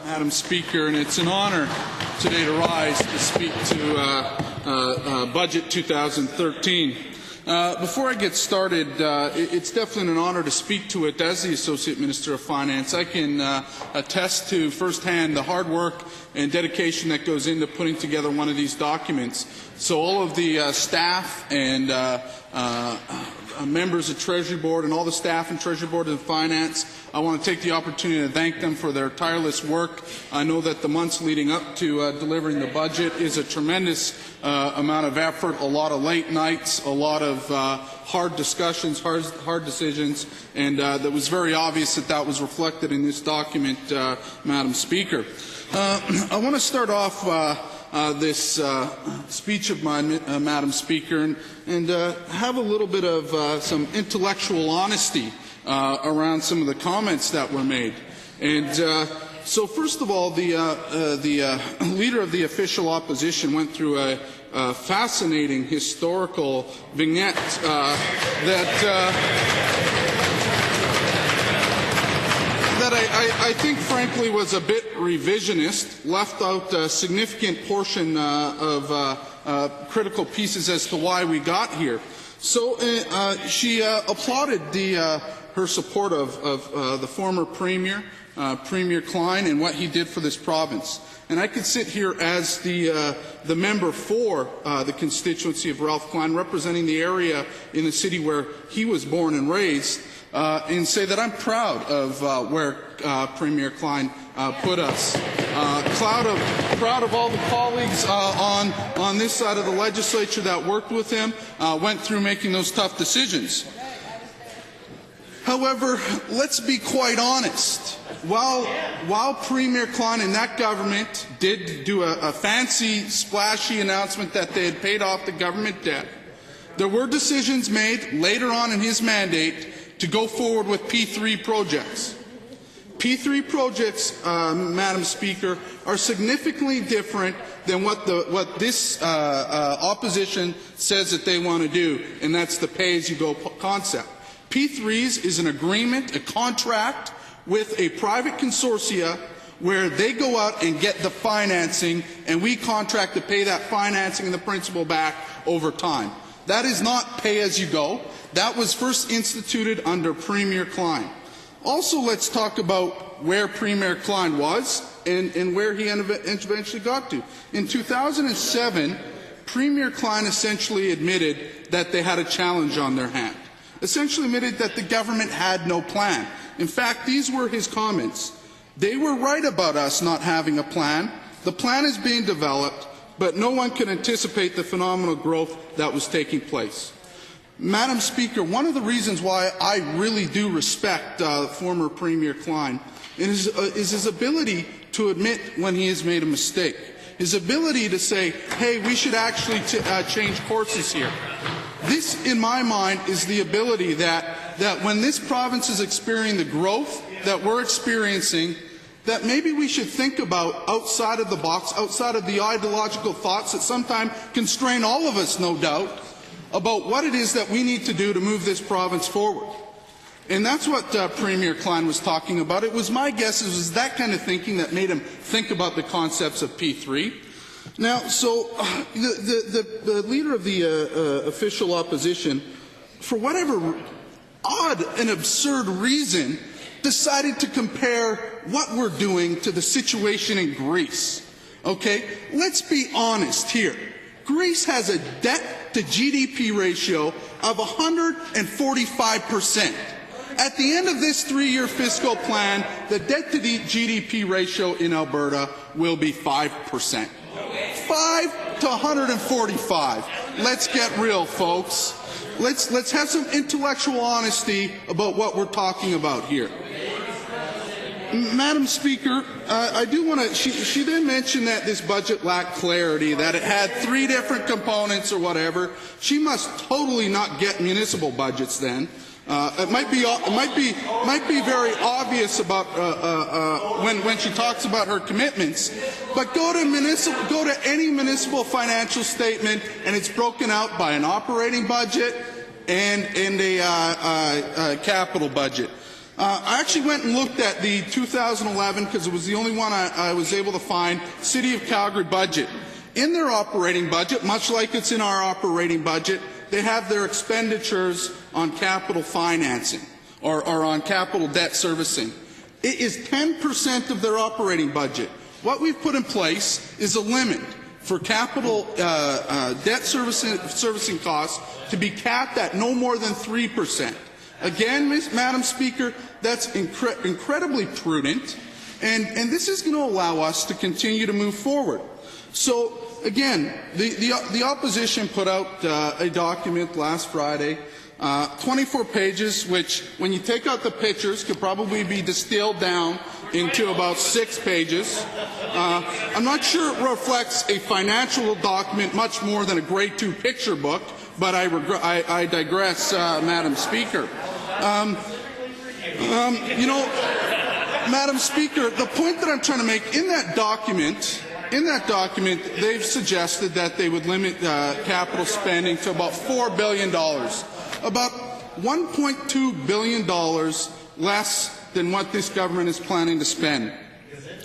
Madam Speaker, and it's an honour today to rise to speak to Budget 2013. Before I get started, it's definitely an honour to speak to it as the Associate Minister of Finance. I can attest to firsthand the hard work and dedication that goes into putting together one of these documents. So all of the staff and members of Treasury Board and all the staff in Treasury Board and Finance, I want to take the opportunity to thank them for their tireless work. I know that the months leading up to delivering the budget is a tremendous amount of effort, a lot of late nights, a lot of hard discussions, hard decisions, and that was very obvious that that was reflected in this document, Madam Speaker. I want to start off this speech of mine, Madam Speaker, and have a little bit of some intellectual honesty around some of the comments that were made. And so first of all, the Leader of the Official Opposition went through a fascinating historical vignette that I think, frankly, was a bit revisionist, left out a significant portion of critical pieces as to why we got here. So she applauded her support of the former Premier, Premier Klein, and what he did for this province. And I could sit here as the member for the constituency of Ralph Klein, representing the area in the city where he was born and raised, and say that I'm proud of where Premier Klein put us. Proud of all the colleagues on this side of the legislature that worked with him, went through making those tough decisions. However, let's be quite honest. While Premier Klein and that government did do a fancy, splashy announcement that they had paid off the government debt, there were decisions made later on in his mandate to go forward with P3 projects. P3 projects, Madam Speaker, are significantly different than what this opposition says that they want to do, and that's the pay-as-you-go concept. P3s is an agreement, a contract with a private consortia where they go out and get the financing, and we contract to pay that financing and the principal back over time. That is not pay-as-you-go. That was first instituted under Premier Klein. Also, let's talk about where Premier Klein was and where he eventually got to. In 2007, Premier Klein essentially admitted that they had a challenge on their hand. Essentially admitted that the government had no plan. In fact, these were his comments. They were right about us not having a plan. The plan is being developed, but no one can anticipate the phenomenal growth that was taking place. Madam Speaker, one of the reasons why I really do respect former Premier Klein is his ability to admit when he has made a mistake. His ability to say, hey, we should actually change courses here. This, in my mind, is the ability that when this province is experiencing the growth that we're experiencing, that maybe we should think about outside of the box, outside of the ideological thoughts that sometimes constrain all of us, no doubt, about what it is that we need to do to move this province forward. And that's what Premier Klein was talking about. It was my guess it was that kind of thinking that made him think about the concepts of P3. Now, so the Leader of the Official Opposition, for whatever odd and absurd reason, decided to compare what we're doing to the situation in Greece. Okay? Let's be honest here. Greece has a debt-to-GDP ratio of 145%. At the end of this 3-year fiscal plan, the debt-to-GDP ratio in Alberta will be 5%. 5 to 145. Let's get real, folks. Let's have some intellectual honesty about what we're talking about here. Madam Speaker, I do want to. She then mentioned that this budget lacked clarity, that it had 3 different components or whatever. She must totally not get municipal budgets then. It might be very obvious about when she talks about her commitments, but go to any municipal financial statement, and it's broken out by an operating budget and a capital budget. I actually went and looked at the 2011, because it was the only one I was able to find, City of Calgary budget. In their operating budget, much like it's in our operating budget, they have their expenditures on capital financing or on capital debt servicing. It is 10% of their operating budget. What we've put in place is a limit for capital debt servicing costs to be capped at no more than 3%. Again, Madam Speaker, that's incredibly prudent, and this is going to allow us to continue to move forward. So, again, the opposition put out a document last Friday, 24 pages, which, when you take out the pictures, could probably be distilled down into about 6 pages. I'm not sure it reflects a financial document much more than a grade 2 picture book, but I digress, Madam Speaker. You know, Madam Speaker, the point that I'm trying to make in that document, they've suggested that they would limit capital spending to about $4 billion, about $1.2 billion less than what this government is planning to spend,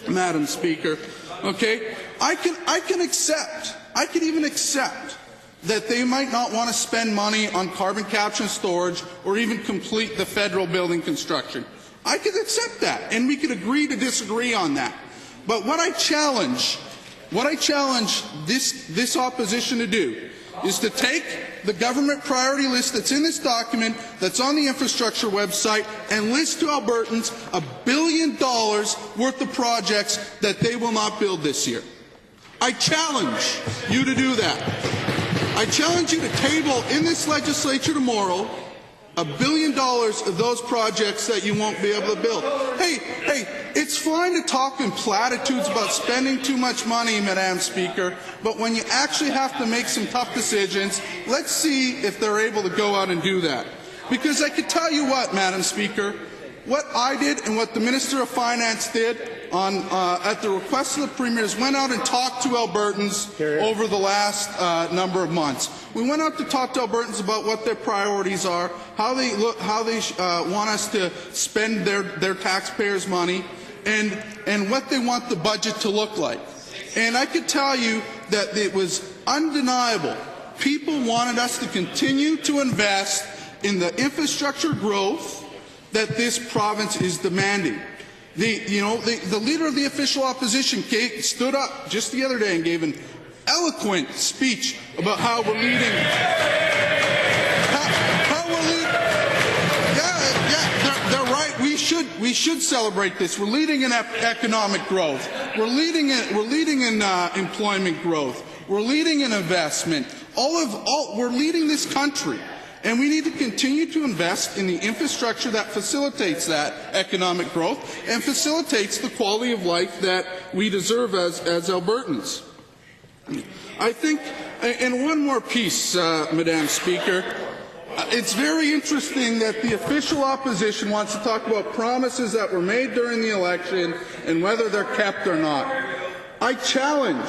Madam Speaker. Okay, I can even accept that they might not want to spend money on carbon capture and storage or even complete the federal building construction. I could accept that, and we could agree to disagree on that. But what I challenge this opposition to do is to take the government priority list that's in this document, that's on the infrastructure website, and list to Albertans $1 billion worth of projects that they will not build this year. I challenge you to do that. I challenge you to table in this legislature tomorrow $1 billion of those projects that you won't be able to build. Hey, it's fine to talk in platitudes about spending too much money, Madam Speaker, but when you actually have to make some tough decisions, let's see if they're able to go out and do that. Because I could tell you what, Madam Speaker, what I did and what the Minister of Finance did at the request of the Premiers went out and talked to Albertans over the last number of months. We went out to talk to Albertans about what their priorities are, how they want us to spend their taxpayers' money, and what they want the budget to look like. And I could tell you that it was undeniable. People wanted us to continue to invest in the infrastructure growth that this province is demanding. The leader of the official opposition stood up just the other day and gave an eloquent speech about how we're leading. They're right. We should celebrate this. We're leading in economic growth. We're leading in employment growth. We're leading in investment. We're leading this country. And we need to continue to invest in the infrastructure that facilitates that economic growth and facilitates the quality of life that we deserve as Albertans. I think, and one more piece, Madam Speaker, it's very interesting that the official opposition wants to talk about promises that were made during the election and whether they're kept or not. I challenge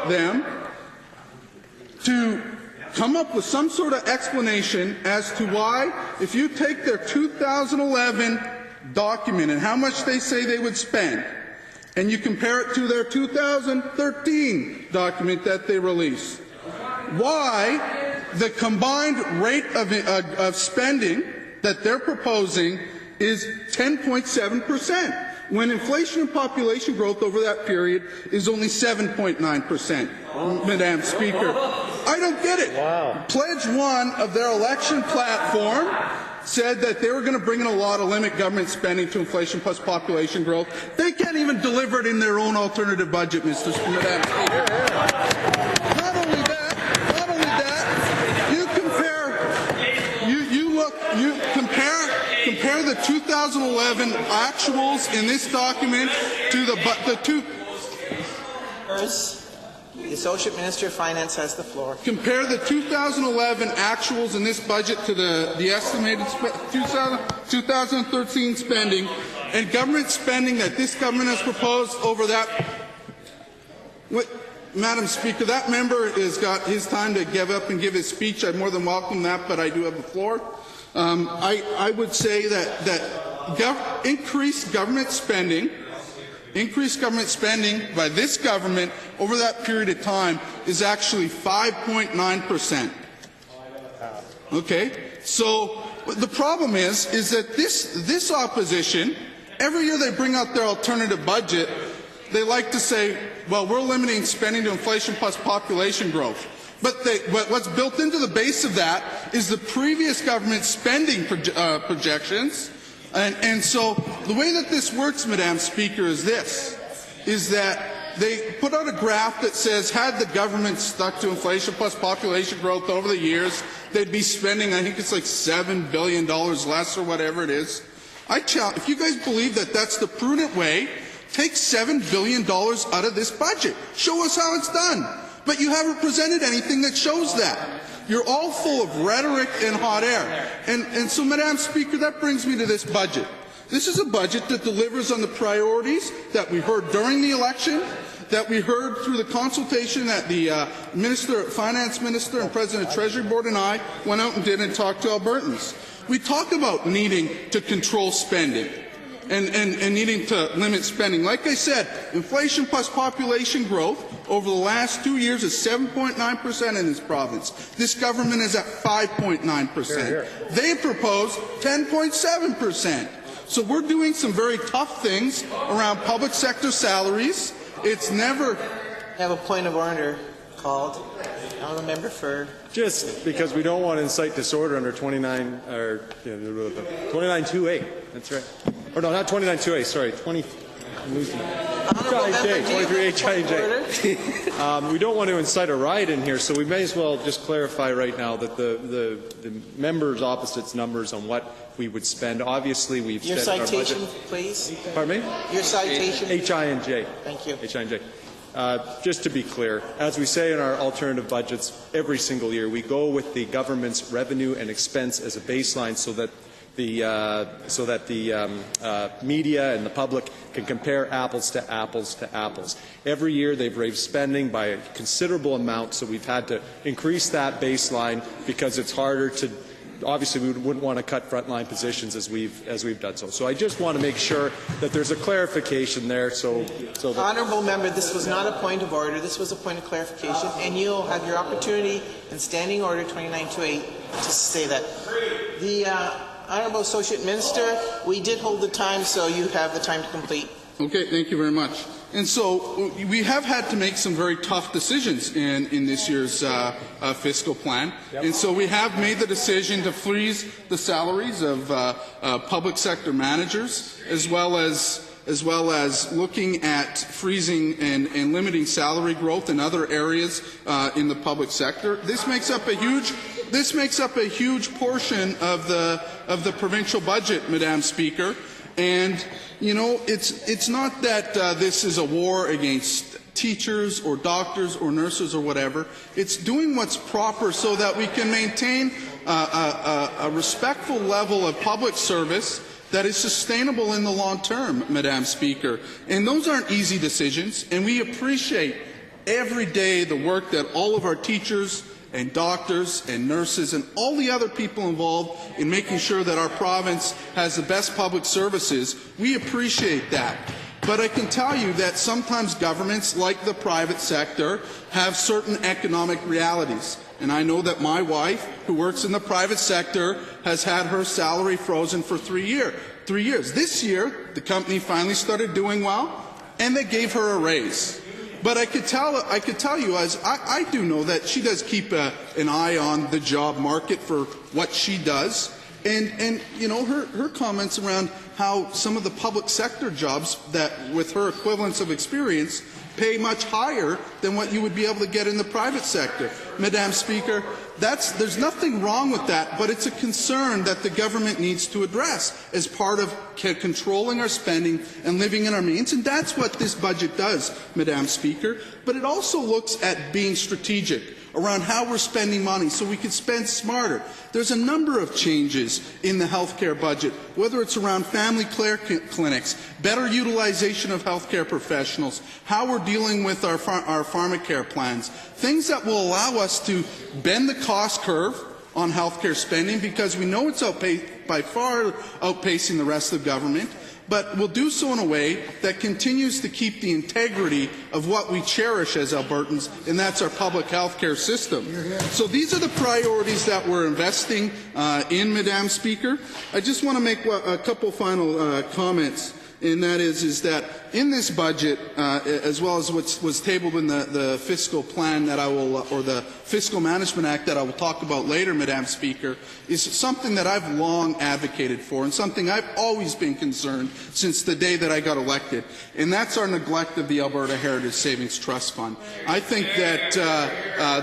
them to come up with some sort of explanation as to why, if you take their 2011 document and how much they say they would spend, and you compare it to their 2013 document that they released, why the combined rate of spending that they're proposing is 10.7%, when inflation and population growth over that period is only 7.9%, Madam Speaker. I don't get it. Wow. Pledge 1 of their election platform said that they were going to bring in a law to limit government spending to inflation plus population growth. They can't even deliver it in their own alternative budget, Madam Speaker. Not only that, compare the 2011 actuals in this document to the two. The Associate Minister of Finance has the floor. Compare the 2011 actuals in this budget to the estimated 2013 spending and government spending that this government has proposed over that. Madam Speaker, that member has got his time to give up and give his speech. I more than welcome that, but I do have the floor. I would say that increased government spending by this government over that period of time is actually 5.9%. Okay? So the problem is that this opposition, every year they bring out their alternative budget, they like to say, well, we're limiting spending to inflation plus population growth. But what's built into the base of that is the previous government's spending projections. And so the way that this works, Madam Speaker, is that they put out a graph that says had the government stuck to inflation plus population growth over the years, they'd be spending, I think it's like $7 billion less or whatever it is. If you guys believe that that's the prudent way, take $7 billion out of this budget. Show us how it's done. But you haven't presented anything that shows that. You're all full of rhetoric and hot air. And so, Madam Speaker, that brings me to this budget. This is a budget that delivers on the priorities that we heard during the election, that we heard through the consultation that the Finance Minister and President of Treasury Board and I went out and did and talked to Albertans. We talk about needing to control spending and needing to limit spending. Like I said, inflation plus population growth over the last 2 years is 7.9% in this province. This government is at 5.9%. They proposed 10.7%. So we're doing some very tough things around public sector salaries. It's never... I have a point of order called. I'll remember for... Just because we don't want to incite disorder under 2928. That's right. Or no, not 2928. Sorry, 20. I'm losing it. 23J. We don't want to incite a riot in here, so we may as well just clarify right now that the members' opposite's numbers on what we would spend. Obviously, we've your spent citation, our budget. Please. Pardon me? Your citation. HI&J. Thank you. HI&J. Just to be clear, as we say in our alternative budgets, every single year we go with the government's revenue and expense as a baseline so that the media and the public can compare apples to apples to apples. Every year they've raised spending by a considerable amount, so we've had to increase that baseline because it's harder to. Obviously, we wouldn't want to cut frontline positions as we've done so. So I just want to make sure that there's a clarification there. So that Honourable member, this was not a point of order. This was a point of clarification, and you'll have your opportunity in Standing Order 2928 to say that. The Honourable Associate Minister, we did hold the time, so you have the time to complete. Okay, thank you very much. And so we have had to make some very tough decisions in this year's fiscal plan. Yep. And so we have made the decision to freeze the salaries of public sector managers, as well as looking at freezing and limiting salary growth in other areas in the public sector. This makes up a huge portion of the provincial budget, Madam Speaker. And, you know, it's not that this is a war against teachers or doctors or nurses or whatever. It's doing what's proper so that we can maintain a respectful level of public service that is sustainable in the long term, Madam Speaker. And those aren't easy decisions, and we appreciate every day the work that all of our teachers and doctors and nurses and all the other people involved in making sure that our province has the best public services. We appreciate that. But I can tell you that sometimes governments, like the private sector, have certain economic realities. And I know that my wife, who works in the private sector, has had her salary frozen for 3 years. This year, the company finally started doing well, and they gave her a raise. But I could tell you, as I do know that she does keep an eye on the job market for what she does. And you know, her comments around how some of the public sector jobs that, with her equivalence of experience, pay much higher than what you would be able to get in the private sector. Madam Speaker, there's nothing wrong with that, but it's a concern that the government needs to address as part of controlling our spending and living in our means, and that's what this budget does, Madam Speaker. But it also looks at being strategic around how we're spending money so we can spend smarter. There's a number of changes in the healthcare budget, whether it's around family care clinics, better utilization of healthcare professionals, how we're dealing with our pharmacare plans, things that will allow us to bend the cost curve on healthcare spending because we know it's by far outpacing the rest of government, but we'll do so in a way that continues to keep the integrity of what we cherish as Albertans, and that's our public health care system. So these are the priorities that we're investing in, Madam Speaker. I just want to make a couple final comments, and that is that in this budget, as well as what was tabled in the fiscal plan that I will, or the Fiscal Management Act that I will talk about later, Madam Speaker, is something that I've long advocated for and something I've always been concerned since the day that I got elected, and that's our neglect of the Alberta Heritage Savings Trust Fund. I think that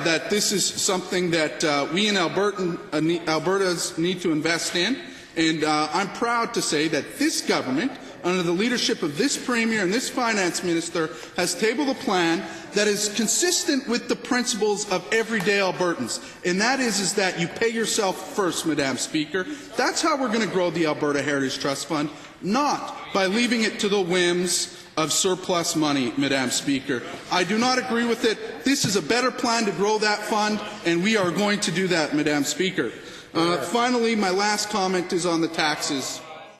that this is something that we in Albertans need to invest in, and I'm proud to say that this government, under the leadership of this Premier and this Finance Minister, has tabled a plan that is consistent with the principles of everyday Albertans. And that is that you pay yourself first, Madam Speaker. That's how we're going to grow the Alberta Heritage Trust Fund, not by leaving it to the whims of surplus money, Madam Speaker. I do not agree with it. This is a better plan to grow that fund, and we are going to do that, Madam Speaker. Finally, my last comment is on the taxes.